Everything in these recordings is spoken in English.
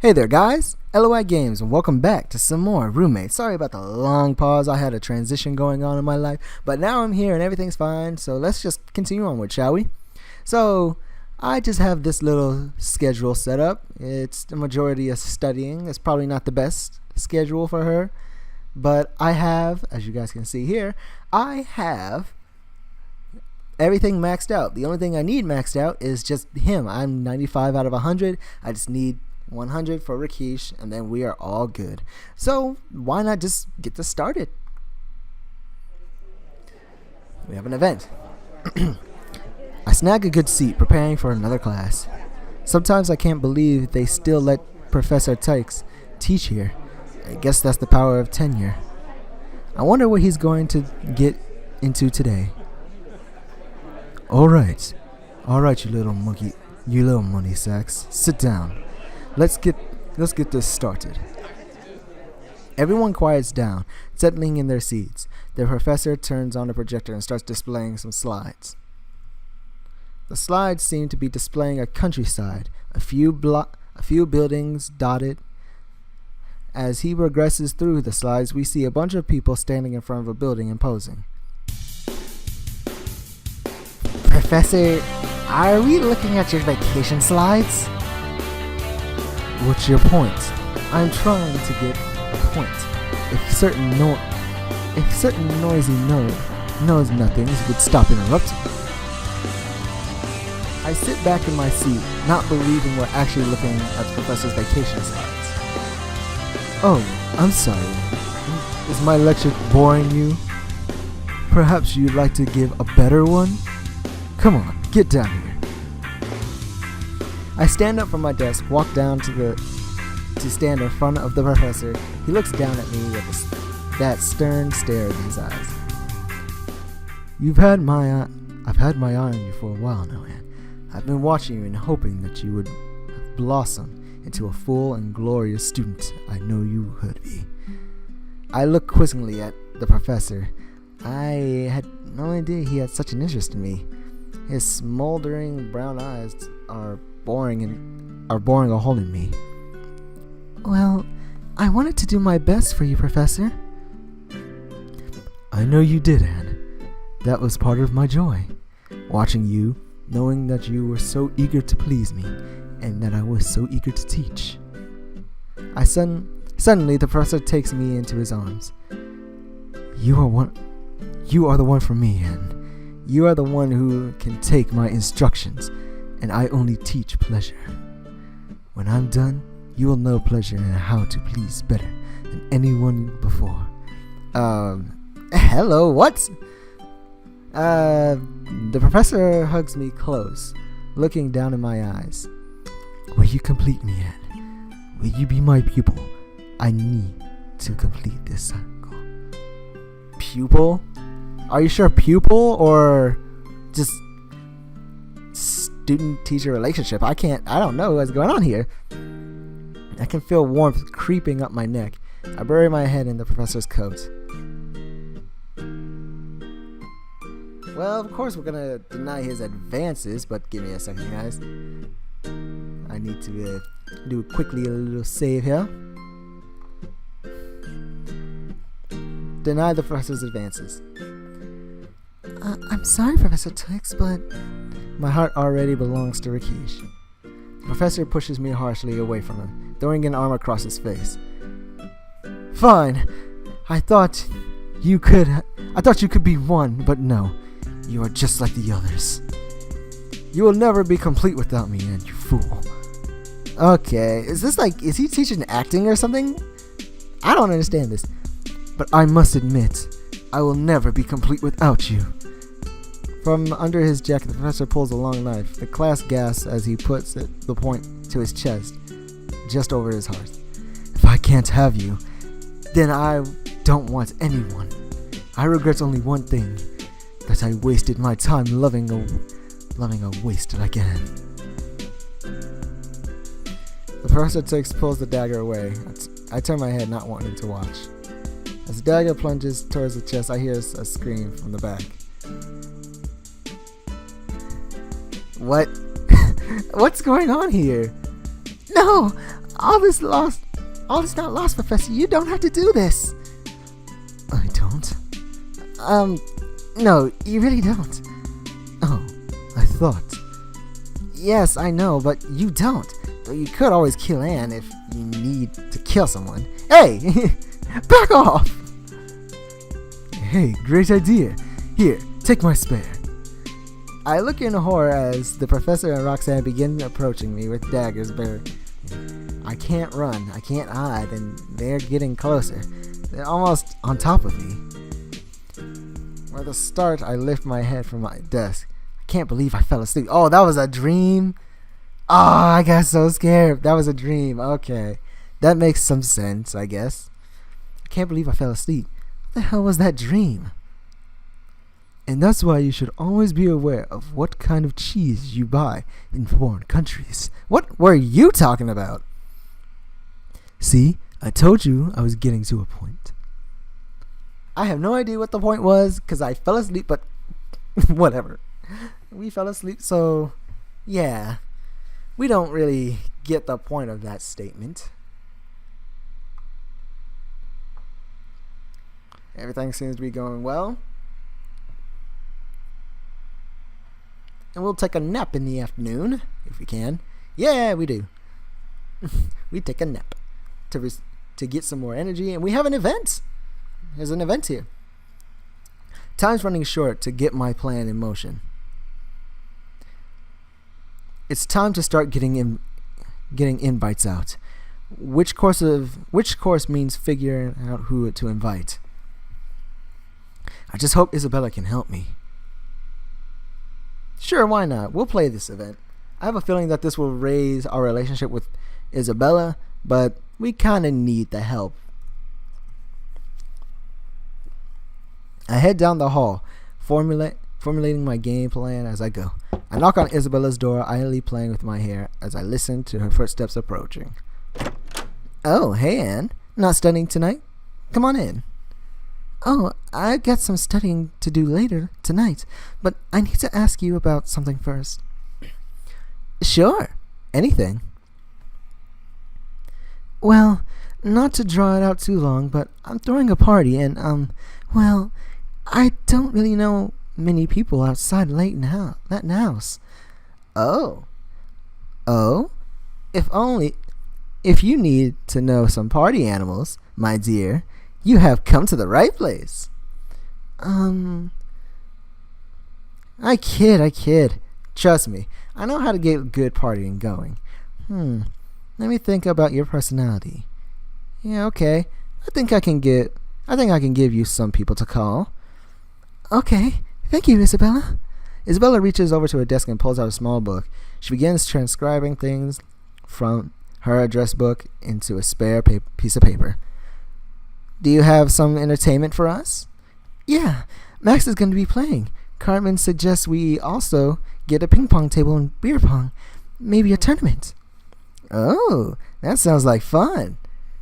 Hey there guys, LOI Games, and welcome back to some more Roommates. Sorry about the long pause, I had a transition going on in my life, but now I'm here and everything's fine, so let's just continue onward, shall we? So, I just have this little schedule set up. It's the majority of studying. It's probably not the best schedule for her, but I have, as you guys can see here, I have everything maxed out. The only thing I need maxed out is just him. I'm 95 out of 100. I just need 100 for Rakesh, and then we are all good. So why not just get this started? We have an event. I snag a good seat, preparing for another class. Sometimes I can't believe they still let Professor Tykes teach here. I guess that's the power of tenure. I wonder what he's going to get into today. All right, you little money sacks. Sit down. Let's get this started. Everyone quiets down, settling in their seats. The professor turns on the projector and starts displaying some slides. The slides seem to be displaying a countryside, a few buildings dotted. As he progresses through the slides, we see a bunch of people standing in front of a building and posing. Professor, are we looking at your vacation slides? What's your point? I'm trying to get a point. If certain noisy knows nothings would stop interrupting. I sit back in my seat, not believing we're actually looking at the professor's vacation slides. Oh, I'm sorry. Is my lecture boring you? Perhaps you'd like to give a better one? Come on, get down here. I stand up from my desk, walk down to stand in front of the professor. He looks down at me with that stern stare in his eyes. I've had my eye on you for a while now, Anne. I've been watching you and hoping that you would blossom into a full and glorious student I know you could be. I look quizzingly at the professor. I had no idea he had such an interest in me. His smoldering brown eyes are boring a hole in me. Well, I wanted to do my best for you, Professor. I know you did, Anne. That was part of my joy. Watching you, knowing that you were so eager to please me, and that I was so eager to teach. Suddenly, the professor takes me into his arms. You are the one for me, Anne. You are the one who can take my instructions, and I only teach pleasure. When I'm done, you will know pleasure and how to please better than anyone before. Hello, what? The professor hugs me close, looking down in my eyes. Will you complete me, Anne? Will you be my pupil? I need to complete this cycle. Pupil? Are you sure pupil or just student-teacher relationship? I don't know what's going on here. I can feel warmth creeping up my neck. I bury my head in the professor's coat. Well, of course we're gonna deny his advances, but give me a second, guys. I need to do quickly a little save here. Deny the professor's advances. I'm sorry, Professor Tykes, but my heart already belongs to Rakesh. The professor pushes me harshly away from him, throwing an arm across his face. Fine. I thought you could be one, but no. You are just like the others. You will never be complete without me, and you fool. Okay, is he teaching acting or something? I don't understand this. But I must admit, I will never be complete without you. From under his jacket, the professor pulls a long knife. The class gasps as he puts the point to his chest, just over his heart. If I can't have you, then I don't want anyone. I regret only one thing, that I wasted my time loving a waste like Anne. The professor pulls the dagger away. I turn my head, not wanting to watch. As the dagger plunges towards the chest, I hear a scream from the back. What? What's going on here? No! All this not lost, Professor. You don't have to do this. I don't? No, you really don't. Oh, I thought. Yes, I know, but you don't. You could always kill Anne if you need to kill someone. Hey! Back off! Hey, great idea. Here, take my spare. I look in horror as the professor and Roxanne begin approaching me with daggers bare. I can't run, I can't hide, and they're getting closer. They're almost on top of me. At the start, I lift my head from my desk. I can't believe I fell asleep. Oh, that was a dream? Oh, I got so scared. That was a dream. Okay. That makes some sense, I guess. I can't believe I fell asleep. What the hell was that dream? And that's why you should always be aware of what kind of cheese you buy in foreign countries. What were you talking about? See, I told you I was getting to a point. I have no idea what the point was because I fell asleep, but whatever. We fell asleep, so yeah. We don't really get the point of that statement. Everything seems to be going well. And we'll take a nap in the afternoon, if we can. Yeah, we do. We take a nap to get some more energy, and we have an event. There's an event here. Time's running short to get my plan in motion. It's time to start getting invites out. Which course means figuring out who to invite. I just hope Isabella can help me. Sure, why not? We'll play this event. I have a feeling that this will raise our relationship with Isabella, but we kind of need the help. I head down the hall, formulating my game plan as I go. I knock on Isabella's door, idly playing with my hair as I listen to her footsteps approaching. Oh, hey Anne. Not studying tonight? Come on in. Oh, I've got some studying to do later tonight, but I need to ask you about something first. Sure. Anything. Well, not to draw it out too long, but I'm throwing a party and, well, I don't really know many people outside Leighton House. Oh. Oh? If you need to know some party animals, my dear, you have come to the right place. I kid. Trust me, I know how to get good partying going. Let me think about your personality. Yeah, okay. I think I can give you some people to call. Okay, thank you, Isabella. Isabella reaches over to her desk and pulls out a small book. She begins transcribing things from her address book into a spare piece of paper. Do you have some entertainment for us? Yeah, Max is going to be playing. Cartman suggests we also get a ping pong table and beer pong. Maybe a tournament. Oh, that sounds like fun.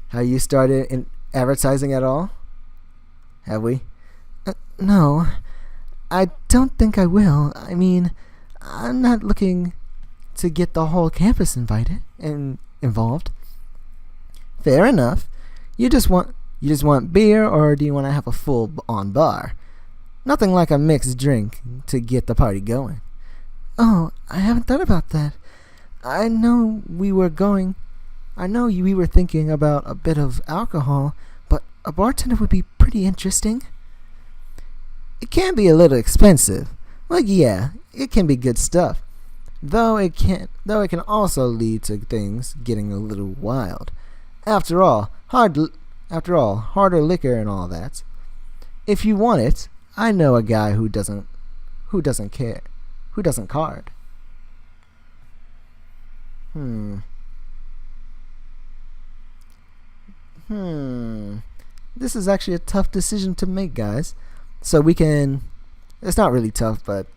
Have you started in advertising at all? Have we? No, I don't think I will. I mean, I'm not looking to get the whole campus invited and involved. Fair enough. You just want beer, or do you want to have a full-on bar? Nothing like a mixed drink to get the party going. Oh, I haven't thought about that. I know we were thinking about a bit of alcohol, but a bartender would be pretty interesting. It can be a little expensive. Well, yeah, it can be good stuff. Though it can also lead to things getting a little wild. After all, harder liquor and all that. If you want it, I know a guy who doesn't card. This is actually a tough decision to make, guys. So it's not really tough, but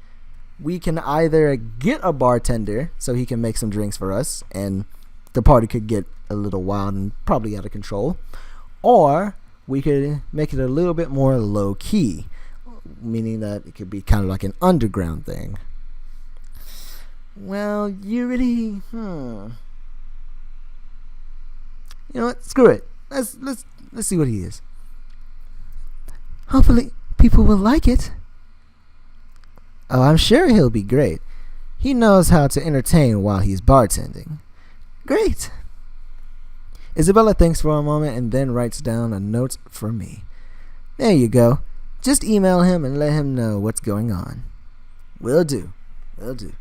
we can either get a bartender so he can make some drinks for us, and the party could get a little wild and probably out of control, or we could make it a little bit more low key, meaning that it could be kind of like an underground thing. Well, you really, You know what? Screw it. Let's see what he is. Hopefully, people will like it. Oh, I'm sure he'll be great. He knows how to entertain while he's bartending. Great. Isabella thinks for a moment and then writes down a note for me. There you go. Just email him and let him know what's going on. Will do. And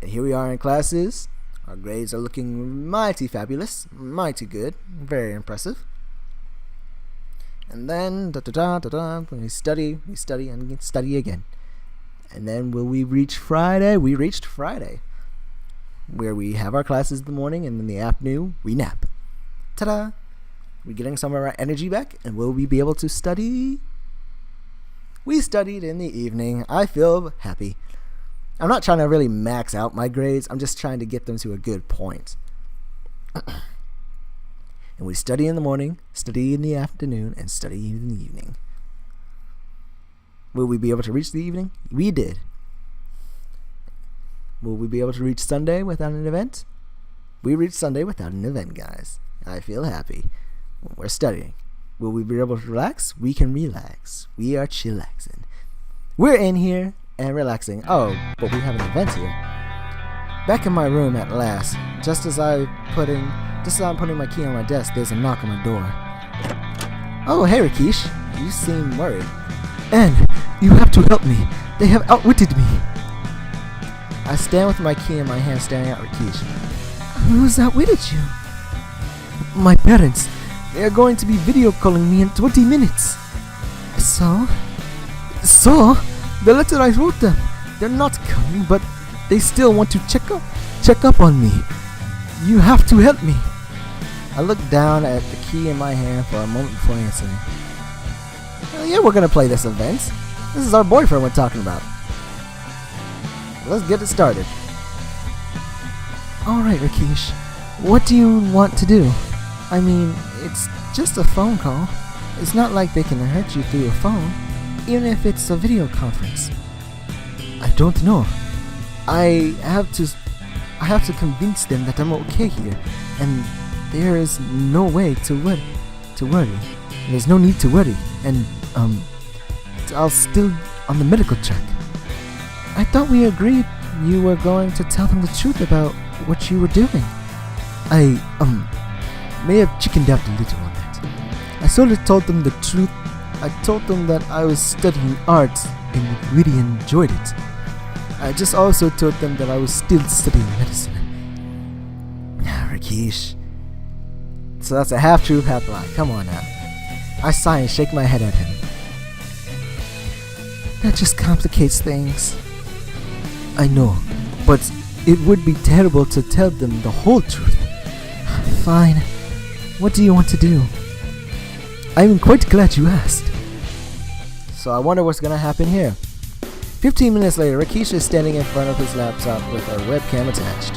here we are in classes. Our grades are looking mighty fabulous, mighty good, very impressive. And then, we study, and study again. And then will we reach Friday? We reached Friday, where we have our classes in the morning, and in the afternoon, we nap. Ta-da! We're getting some of our energy back, and will we be able to study? We studied in the evening. I feel happy. I'm not trying to really max out my grades. I'm just trying to get them to a good point. And we study in the morning, study in the afternoon, and study in the evening. Will we be able to reach the evening? We did. Will we be able to reach Sunday without an event? We reached Sunday without an event, guys. I feel happy. We're studying. Will we be able to relax? We can relax. We are chillaxing. We're in here and relaxing. Oh, but we have an event here. Back in my room at last, just as I'm putting my key on my desk, there's a knock on my door. Oh, hey Rakesh. You seem worried. And you have to help me. They have outwitted me. I stand with my key in my hand staring at Rakesh. Who's outwitted you? My parents. They are going to be video calling me in 20 minutes. So? The letter I wrote them. They're not coming, but they still want to check up on me. You have to help me. I look down at the key in my hand for a moment before answering. Yeah, we're gonna play this event. This is our boyfriend we're talking about. Let's get it started. Alright, Rakesh. What do you want to do? I mean, it's just a phone call. It's not like they can hurt you through a phone, even if it's a video conference. I don't know. I have to convince them that I'm okay here, and there is no way to worry. There's no need to worry, and I'll still on the medical check. I thought we agreed you were going to tell them the truth about what you were doing. I may have chickened out a little on that. I sort of told them the truth. I told them that I was studying art and really enjoyed it. I just also told them that I was still studying medicine. Rakesh. So that's a half-truth, half-lie. Come on now. I sigh and shake my head at him. That just complicates things. I know, but it would be terrible to tell them the whole truth. Fine. What do you want to do? I'm quite glad you asked. So I wonder what's gonna happen here. 15 minutes later, Rakesh is standing in front of his laptop with a webcam attached.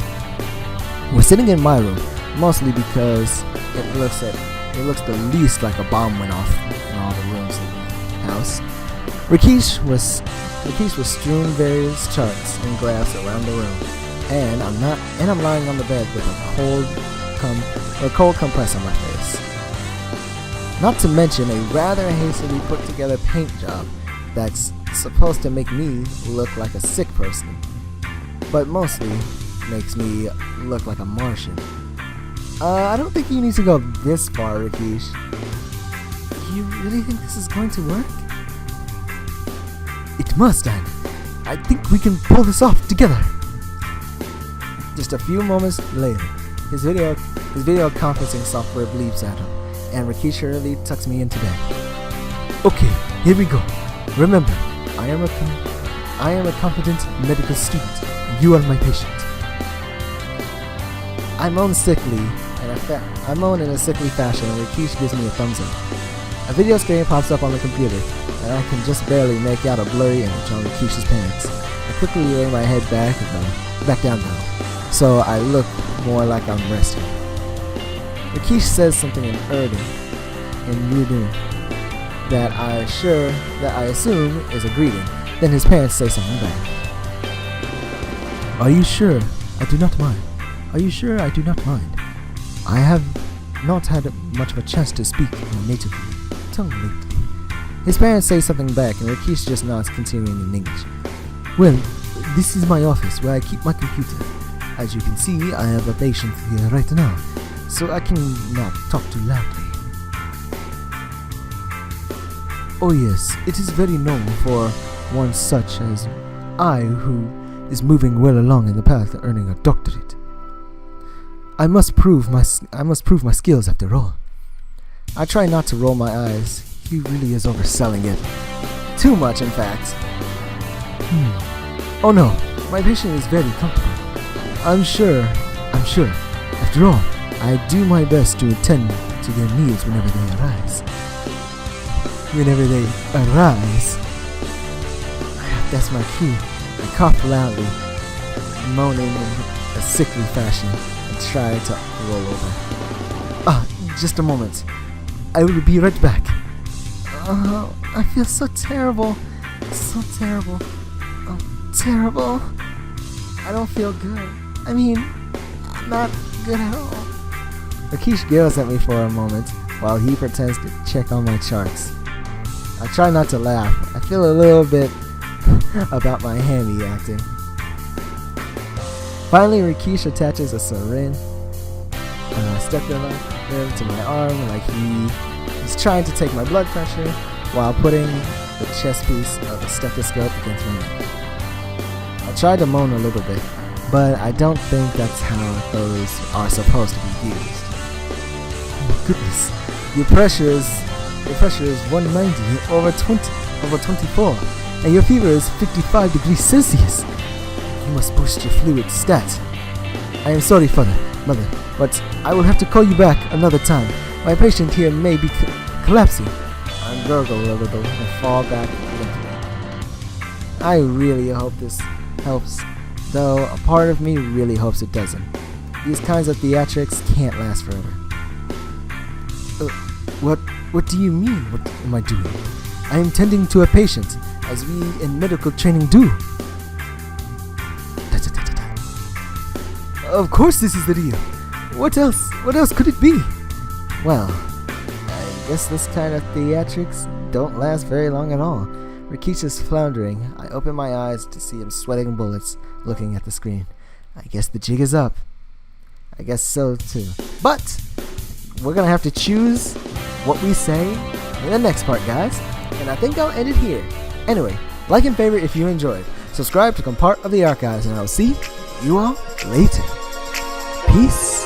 We're sitting in my room, mostly because it looks the least like a bomb went off in all the rooms of the house. Rakesh was strewn various charts and graphs around the room, and I'm lying on the bed with a cold compress on my face. Not to mention a rather hastily put together paint job that's supposed to make me look like a sick person, but mostly makes me look like a Martian. I don't think you need to go this far, Rakesh. You really think this is going to work? It must, and I think we can pull this off together. Just a few moments later, his video conferencing software bleeps at him, and Rakesh hurriedly tucks me into bed. Okay, here we go. Remember, I am a competent medical student, and you are my patient. I moan in a sickly fashion, and Rakesh gives me a thumbs up. A video screen pops up on the computer, and I can just barely make out a blurry image on Rakesh's pants. I quickly lay my head back down though, so I look more like I'm resting. Rakesh says something in Urdu, that I assume is a greeting. Then his parents say something back. Are you sure? I do not mind. Are you sure? I do not mind. I have not had much of a chance to speak in a native tongue lately. His parents say something back, and Rikishi just nods, continuing in English. Well, this is my office where I keep my computer. As you can see, I have a patient here right now, so I cannot talk too loudly. Oh yes, it is very normal for one such as I who is moving well along in the path of earning a doctorate. I must prove my skills after all. I try not to roll my eyes. He really is overselling it. Too much, in fact. Oh no, my patient is very comfortable. I'm sure. After all, I do my best to attend to their needs whenever they arise. That's my cue. I cough loudly, moaning in a sickly fashion, and try to roll over. Just a moment. I will be right back. I feel so terrible. So terrible. Terrible. I don't feel good. I mean, I'm not good at all. Rakesh glares at me for a moment while he pretends to check on my charts. I try not to laugh. I feel a little bit about my hammy acting. Finally, Rakesh attaches a syringe to my arm like he is trying to take my blood pressure while putting the chest piece of a stethoscope against my neck. I try to moan a little bit, but I don't think that's how those are supposed to be used. Oh my goodness, your pressure is 190 over 24, and your fever is 55 degrees Celsius. You must boost your fluid stat. I am sorry, mother, but I will have to call you back another time. My patient here may be collapsing. I gurgle a little and fall back limply. I really hope this helps, though a part of me really hopes it doesn't. These kinds of theatrics can't last forever. What do you mean? What am I doing? I am tending to a patient, as we in medical training do. Of course this is the deal. What else could it be? Well, I guess this kind of theatrics don't last very long at all. Rakesh is floundering. I open my eyes to see him sweating bullets, looking at the screen. I guess the jig is up. I guess so too. But we're gonna have to choose what we say in the next part, guys. And I think I'll end it here. Anyway, like and favorite if you enjoyed. Subscribe to become part of the archives, and I'll see you all later. Peace.